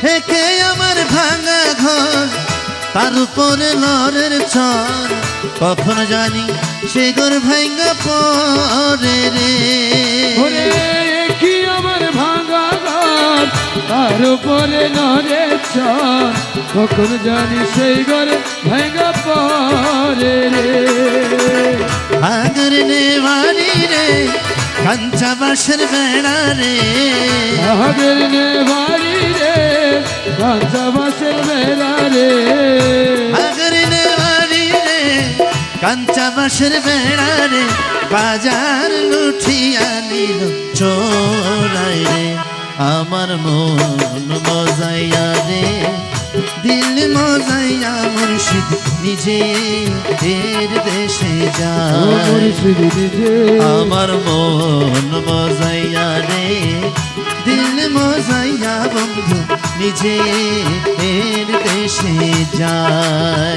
একে আমার ভাঙা ঘর, তার উপরে লড়ের চর, কখন জানি সে ঘর ভাঙা পরে রে। ওরে কি আমার ভাঙা ঘর, তার উপরে নড়ের চর, কখন জানি সেই ঘরে ভাঙা পরে রে। আগর নে বাড়ি রে, কাঞ্চা বাঁশের বেড়া রে। আগের নে বাড়ি রে, কাঁচা বাঁশের বেড়া রে। আগর নে বাড়ি রে, কাঞ্চা বাঁশের বেড়া রে। বাজার লুঠিয়া নিল চোরাই রে, আমার মন মজাইয়া রে, দিল মজাইয়া মুর্শিদ নিজে এর দেশে যায়। আমার মন মজাইয়া রে, দিল মজাইয়া বন্ধু নিজে এর দেশে যায়।